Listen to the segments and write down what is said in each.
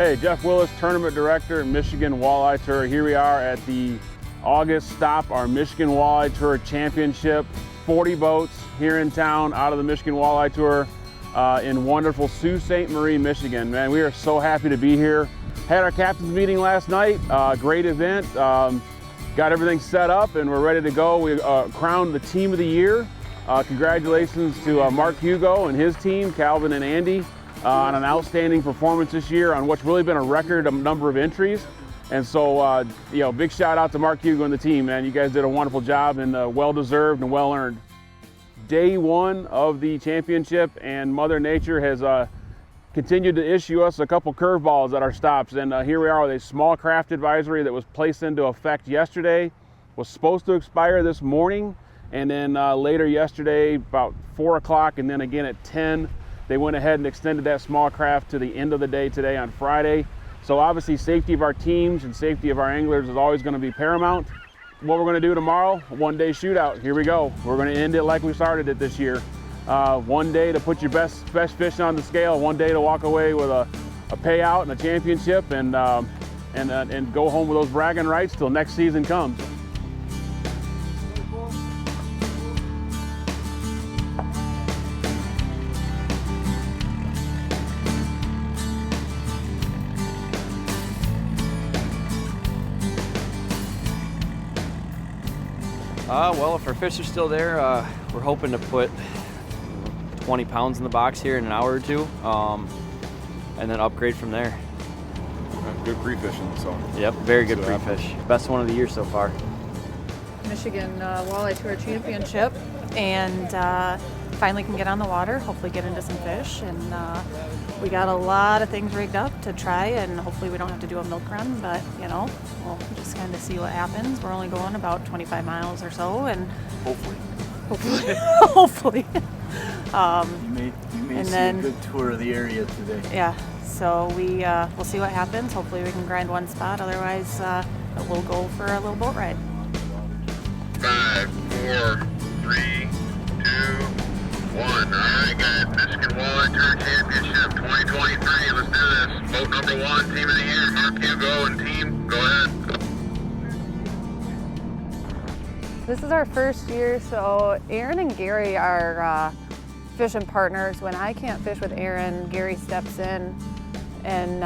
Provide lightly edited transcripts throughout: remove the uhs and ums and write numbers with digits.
Hey, Jeff Willis, Tournament Director at Michigan Walleye Tour. Here we are at the August stop, our Michigan Walleye Tour Championship. 40 boats here in town out of the Michigan Walleye Tour in wonderful Sault Ste. Marie, Michigan. Man, we are so happy to be here. Had our captain's meeting last night, great event. Got everything set up and we're ready to go. We crowned the Team of the Year. Congratulations to Mark Hugo and his team, Calvin and Andy, on an outstanding performance this year on what's really been a record number of entries. And so, big shout out to Mark Hugo and the team, man. You guys did a wonderful job and well-deserved and well-earned. Day one of the championship, and Mother Nature has continued to issue us a couple curveballs at our stops. And here we are with a small craft advisory that was placed into effect yesterday, was supposed to expire this morning, and then later yesterday, about 4 o'clock, and then again at 10, they went ahead and extended that small craft to the end of the day today on Friday. So obviously safety of our teams and safety of our anglers is always going to be paramount. What we're going to do tomorrow, one-day shootout. Here we go. We're going to end it like we started it this year. One day to put your best fish on the scale, one day to walk away with a payout and a championship, and go home with those bragging rights till next season comes. Well, if our fish are still there, we're hoping to put 20 pounds in the box here in an hour or two, and then upgrade from there. Good pre-fishing, so. Yep, very good pre-fish. Best one of the year so far. Michigan Walleye Tour Championship, and finally can get on the water, hopefully get into some fish, and we got a lot of things rigged up to try, and hopefully we don't have to do a milk run, but we'll just kind of see what happens. We're only going about 25 miles or so, and Hopefully. hopefully. You may see a good tour of the area today. Yeah, so we'll see what happens. Hopefully we can grind one spot, otherwise we'll go for a little boat ride. 5, 4, 3, 2, 1. All right, guys. Michigan Walleye Tour Championship 2023. Let's do this. Boat number 1, Team of the Year. Mark Hugo and team. Go ahead. This is our first year, so Aaron and Gary are fishing partners. When I can't fish with Aaron, Gary steps in, and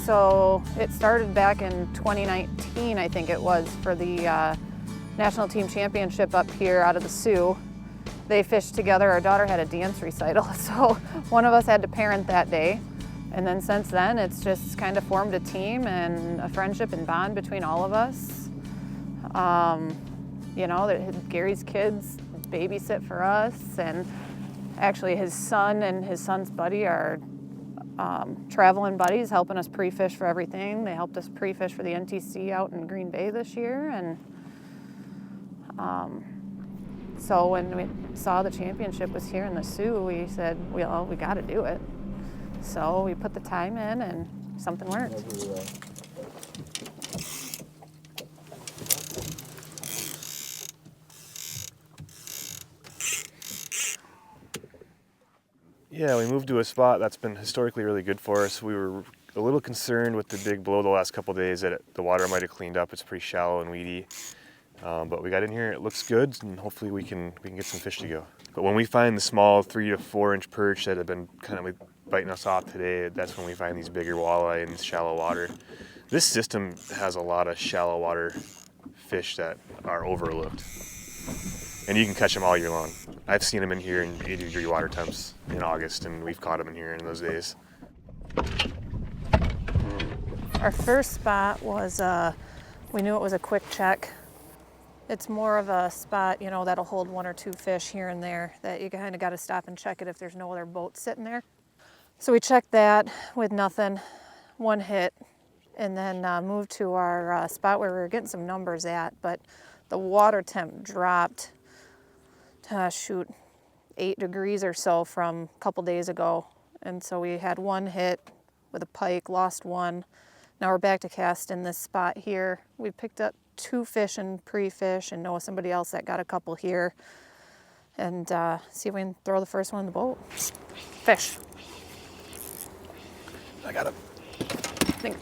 so it started back in 2019, I think it was, for the National Team Championship up here out of the Sioux. They fished together. Our daughter had a dance recital, so one of us had to parent that day. And then since then, it's just kind of formed a team and a friendship and bond between all of us. Gary's kids babysit for us, and actually his son and his son's buddy are traveling buddies, helping us pre-fish for everything. They helped us pre-fish for the NTC out in Green Bay this year, and so when we saw the championship was here in the Sioux, we said, well, we got to do it. So we put the time in, and something worked. Yeah, we moved to a spot that's been historically really good for us. We were a little concerned with the big blow the last couple of days that the water might have cleaned up. It's pretty shallow and weedy. But we got in here, it looks good, and hopefully we can get some fish to go. But when we find the small 3 to 4 inch perch that have been kind of biting us off today, that's when we find these bigger walleye in shallow water. This system has a lot of shallow water fish that are overlooked. And you can catch them all year long. I've seen them in here in 80-degree water temps in August, and we've caught them in here in those days. Our first spot was, we knew it was a quick check. It's more of a spot, that'll hold 1 or 2 fish here and there that you kind of got to stop and check it if there's no other boat sitting there. So we checked that with nothing, 1 hit, and then moved to our spot where we were getting some numbers at, but the water temp dropped, 8 degrees or so from a couple days ago. And so we had 1 hit with a pike, lost 1. Now we're back to cast in this spot here. We picked up 2 fish and pre-fish, and know somebody else that got a couple here. And see if we can throw the first one in the boat. Fish. I got him. I think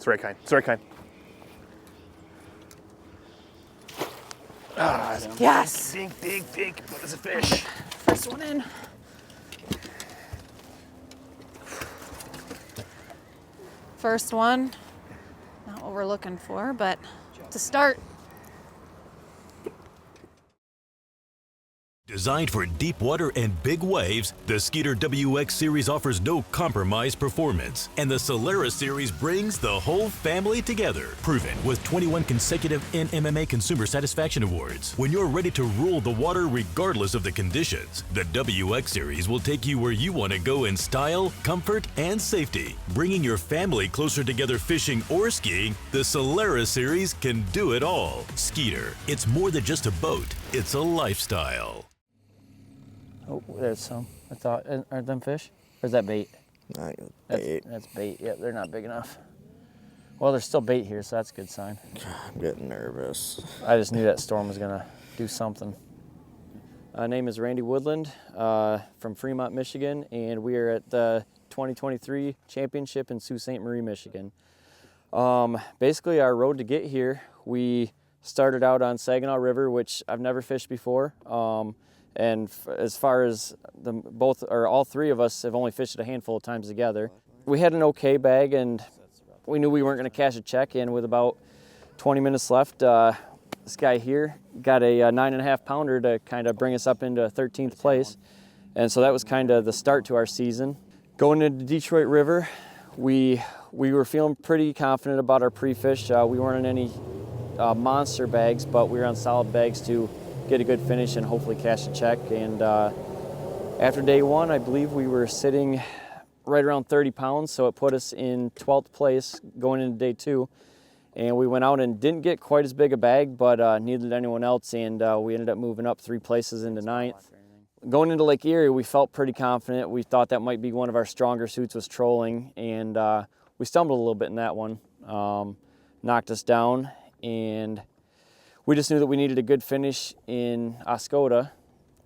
It's the right kind. It's the right kind. Ah, yes. big. What is a fish? First one in. First one. Not what we're looking for, but to start. Designed for deep water and big waves, the Skeeter WX series offers no compromise performance, and the Solaris series brings the whole family together. Proven with 21 consecutive NMMA Consumer Satisfaction Awards. When you're ready to rule the water regardless of the conditions, the WX series will take you where you want to go in style, comfort, and safety. Bringing your family closer together fishing or skiing, the Solaris series can do it all. Skeeter, it's more than just a boat, it's a lifestyle. Oh, there's some. I thought, aren't them fish? Or is that bait? Bait. That's bait. Yep, they're not big enough. Well, there's still bait here, so that's a good sign. I'm getting nervous. I just knew that storm was gonna do something. My name is Randy Woodland from Fremont, Michigan, and we are at the 2023 championship in Sault Ste. Marie, Michigan. Basically, our road to get here, we started out on Saginaw River, which I've never fished before. And as far as all three of us have only fished it a handful of times together. We had an okay bag, and we knew we weren't going to cash a check. And with about 20 minutes left, this guy here got a 9.5 pounder to kind of bring us up into 13th place. And so that was kind of the start to our season. Going into Detroit River, we were feeling pretty confident about our pre-fish. We weren't in any monster bags, but we were on solid bags to get a good finish and hopefully cash a check. And after day one, I believe we were sitting right around 30 pounds, so it put us in 12th place going into day two. And we went out and didn't get quite as big a bag, but neither did anyone else, and we ended up moving up 3 places into 9th. Going into Lake Erie, we felt pretty confident. We thought that might be one of our stronger suits was trolling, and we stumbled a little bit in that one. Knocked us down, and we just knew that we needed a good finish in Oscoda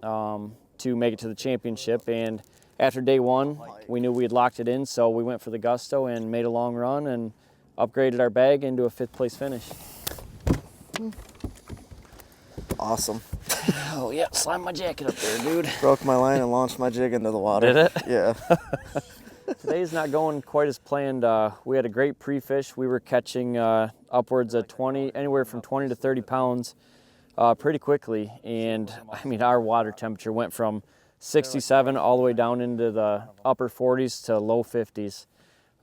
to make it to the championship. And after day one, we knew we had locked it in, so we went for the gusto and made a long run and upgraded our bag into a 5th place finish. Awesome. Oh yeah, slide my jacket up there, dude. Broke my line and launched my jig into the water. Did it? Yeah. Today's not going quite as planned. We had a great pre-fish. We were catching upwards of anywhere from 20 to 30 pounds pretty quickly. And I mean, our water temperature went from 67 all the way down into the upper 40s to low 50s.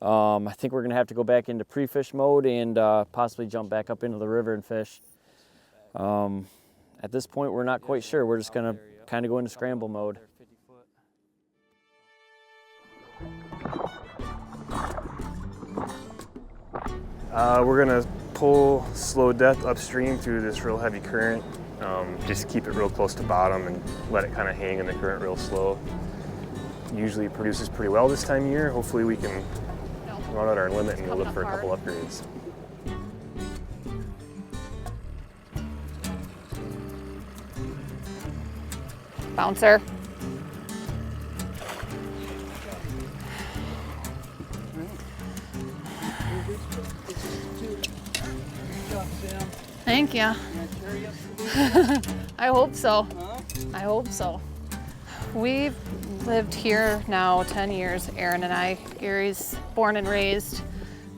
I think we're gonna have to go back into pre-fish mode and possibly jump back up into the river and fish. At this point, we're not quite sure. We're just gonna kind of go into scramble mode. We're gonna pull slow depth upstream through this real heavy current. Just keep it real close to bottom and let it kind of hang in the current real slow. Usually it produces pretty well this time of year. Hopefully we can run out our limit and go look for a couple upgrades. Bouncer. Thank you. I hope so. I hope so. We've lived here now 10 years, Aaron and I. Gary's born and raised.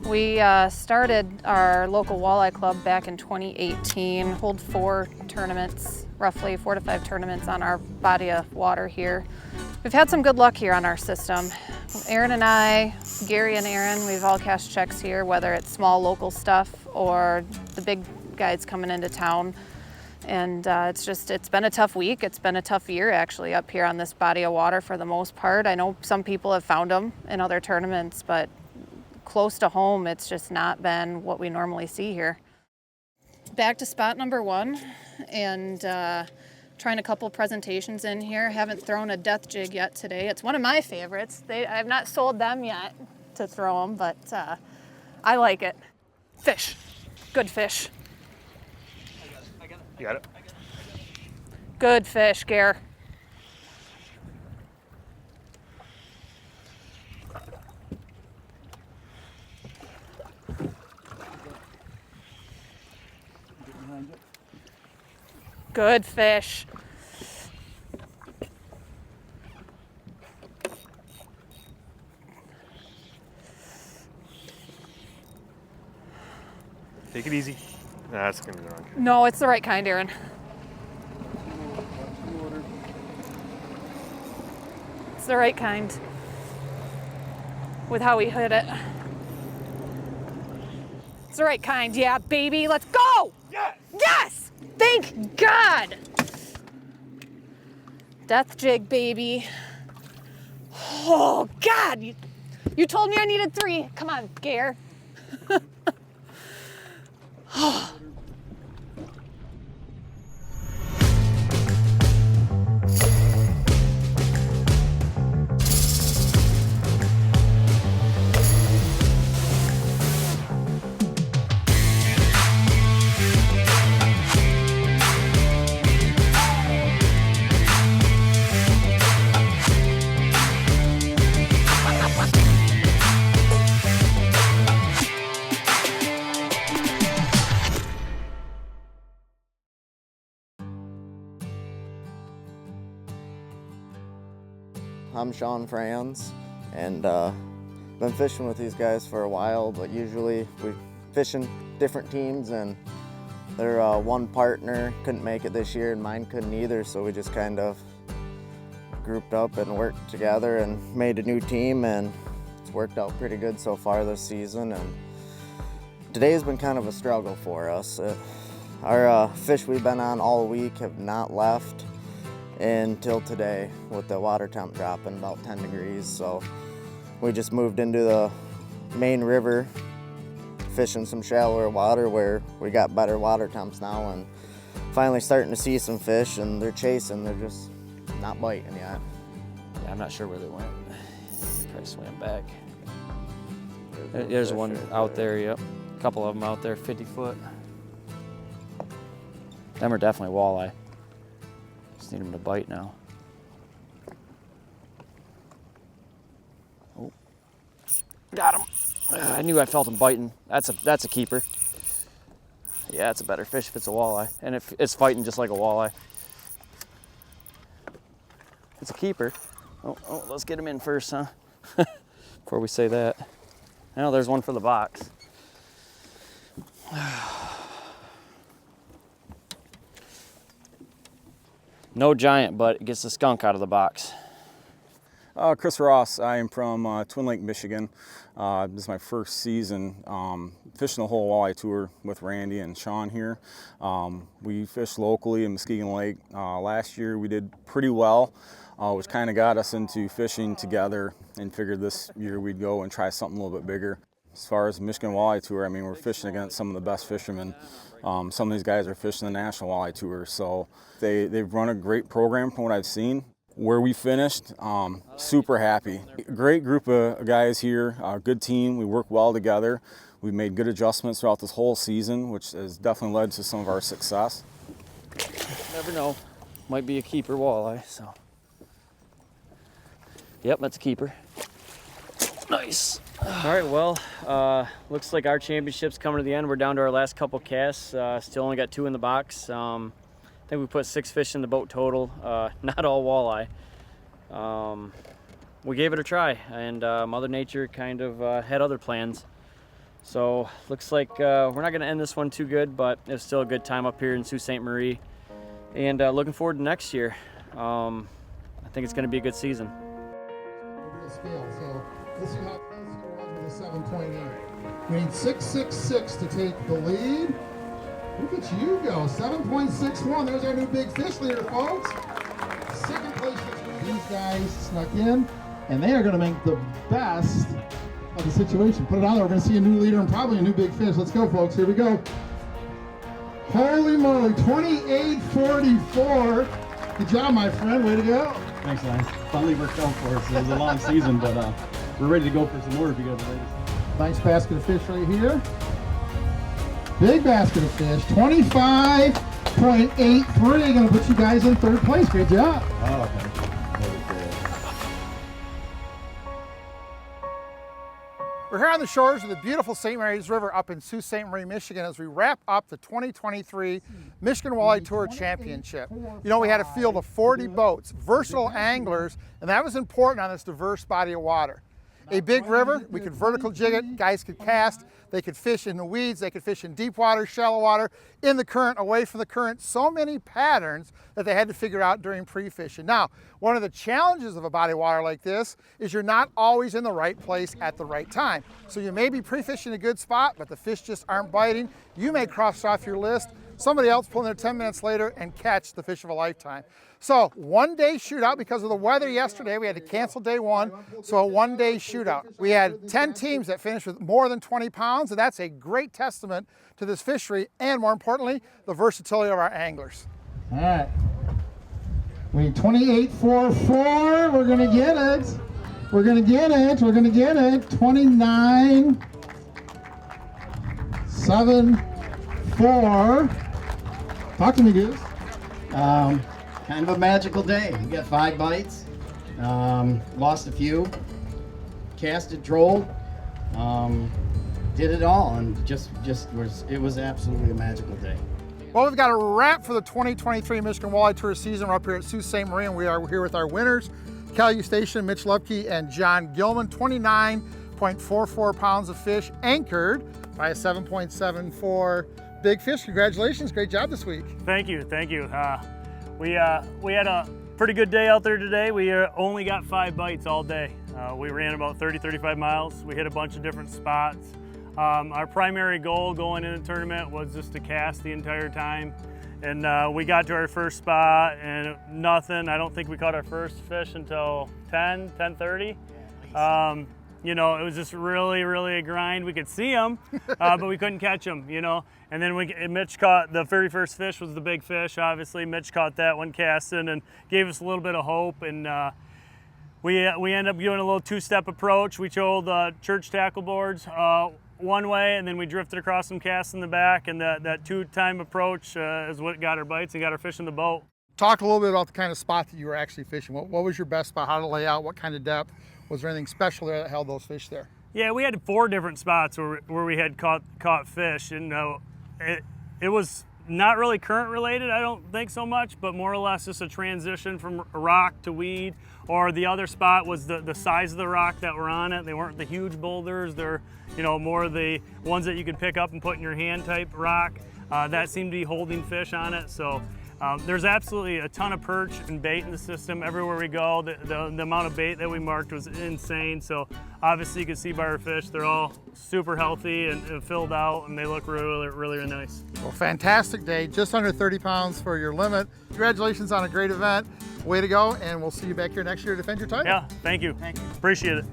We started our local walleye club back in 2018, hold 4 tournaments, roughly 4 to 5 tournaments on our body of water here. We've had some good luck here on our system. Aaron and I, Gary and Aaron, we've all cashed checks here, whether it's small local stuff or the big guys coming into town. And it's been a tough week. It's been a tough year actually up here on this body of water for the most part. I know some people have found them in other tournaments, but close to home, it's just not been what we normally see here. Back to spot number 1 and trying a couple presentations in here. Haven't thrown a death jig yet today. It's one of my favorites. I have not sold them yet to throw them, but I like it. Fish, good fish. You got it? Good fish, Gare. Good fish. Take it easy. Nah, that's gonna be the wrong kind. No, it's the right kind, Aaron. It's the right kind. With how we hit it. It's the right kind, yeah, baby. Let's go! Yes! Yes! Thank God! Death jig, baby. Oh, God! You told me I needed 3. Come on, Gare. I'm Sean Franz, and been fishing with these guys for a while, but usually we fishing different teams, and their one partner couldn't make it this year and mine couldn't either, so we just kind of grouped up and worked together and made a new team, and it's worked out pretty good so far this season. And today's been kind of a struggle for us. Our fish we've been on all week have not left until today, with the water temp dropping about 10 degrees. So we just moved into the main river, fishing some shallower water where we got better water temps now, and finally starting to see some fish, and they're chasing, they're just not biting yet. Yeah, I'm not sure where they went. Try to swim back. There's one out there, yep. A couple of them out there, 50 foot. Them are definitely walleye. Just need them to bite now. Oh, got him. I knew I felt him biting. That's a keeper. Yeah, it's a better fish if it's a walleye, and if it's fighting just like a walleye. It's a keeper. Oh, let's get him in first, huh? Before we say that. Now there's one for the box. No giant, but it gets the skunk out of the box. Chris Ross, I am from Twin Lake, Michigan. This is my first season fishing the whole walleye tour with Randy and Sean here. We fished locally in Muskegon Lake. Last year we did pretty well, which kind of got us into fishing together, and figured this year we'd go and try something a little bit bigger. As far as the Michigan Walleye Tour, I mean, we're fishing against some of the best fishermen. Some of these guys are fishing the National Walleye Tour, so they've run a great program from what I've seen. Where we finished, super happy. Great group of guys here, good team. We work well together. We've made good adjustments throughout this whole season, which has definitely led to some of our success. Never know. Might be a keeper walleye, so. Yep, that's a keeper. Nice. All right, well, looks like our championship's coming to the end. We're down to our last couple casts. Still only got 2 in the box. I think we put 6 fish in the boat total, not all walleye. We gave it a try, and Mother Nature kind of had other plans. So looks like we're not gonna end this one too good, but it's still a good time up here in Sault Ste. Marie. And looking forward to next year. I think it's gonna be a good season. Scale. So this is how close it was with a 7.8. We need 6.66 to take the lead. Look at you go, 7.61. There's our new big fish leader, folks. Second place. These guys snuck in, and they are going to make the best of the situation. Put it on there. We're going to see a new leader and probably a new big fish. Let's go, folks. Here we go. Holy moly, 28.44. Good job, my friend. Way to go. Thanks, Lance. Finally worked out for us. It was a long season, but we're ready to go for some more if you guys are ready. Nice basket of fish right here. Big basket of fish. 25.83. Going to put you guys in 3rd place. Great job. Oh, okay. We're here on the shores of the beautiful St. Mary's River up in Sault Ste. Marie, Michigan, as we wrap up the 2023 Michigan Walleye Tour Championship. You know, we had a field of 40 boats, versatile anglers, and that was important on this diverse body of water. A big river, we could vertical jig it, guys could cast, they could fish in the weeds, they could fish in deep water, shallow water, in the current, away from the current, so many patterns that they had to figure out during pre-fishing. Now, one of the challenges of a body of water like this is you're not always in the right place at the right time. So you may be pre-fishing a good spot, but the fish just aren't biting. You may cross off your list, somebody else pull in there 10 minutes later and catch the fish of a lifetime. So 1 day shootout because of the weather yesterday. We had to cancel day one, so a 1 day shootout. We had 10 teams that finished with more than 20 pounds, and that's a great testament to this fishery and, more importantly, the versatility of our anglers. All right. We need 28.44. We're going to get it. We're going to get it. We're going to get it. 29.74. Talk to me, Goose. Kind of a magical day. We got 5 bites, lost a few, casted, trolled, did it all, and it was absolutely a magical day. Well, we've got a wrap for the 2023 Michigan Walleye Tour season. We're up here at Sault Ste. Marie, and we are here with our winners, Cal Eustachian, Mitch Lupke, and John Gilman. 29.44 pounds of fish, anchored by a 7.74 big fish. Congratulations, great job this week. Thank you, thank you. We had a pretty good day out there today. We only got 5 bites all day. We ran about 30-35 miles. We hit a bunch of different spots. Our primary goal going in the tournament was just to cast the entire time. And we got to our first spot and nothing. I don't think we caught our first fish until 10:30. You know, it was just really a grind. We could see them, but we couldn't catch them, you know. And then Mitch caught the very first fish, was the big fish, obviously. Mitch caught that one casting and gave us a little bit of hope. And we ended up doing a little 2-step approach. We chose the church tackle boards one way, and then we drifted across some casts in the back. And that 2-time approach is what got our bites and got our fish in the boat. Talk a little bit about the kind of spot that you were actually fishing. What was your best spot? How to lay out? What kind of depth? Was there anything special there that held those fish there? Yeah, we had 4 different spots where we had caught fish, and it was not really current related, I don't think so much, but more or less just a transition from rock to weed. Or the other spot was the size of the rock that were on it. They weren't the huge boulders. They're, you know, more the ones that you could pick up and put in your hand type rock. That seemed to be holding fish on it. So there's absolutely a ton of perch and bait in the system everywhere we go. The amount of bait that we marked was insane. So obviously you can see by our fish, they're all super healthy and filled out, and they look really nice. Well, fantastic day. Just under 30 pounds for your limit. Congratulations on a great event. Way to go, and we'll see you back here next year to defend your title. Yeah, thank you. Appreciate it.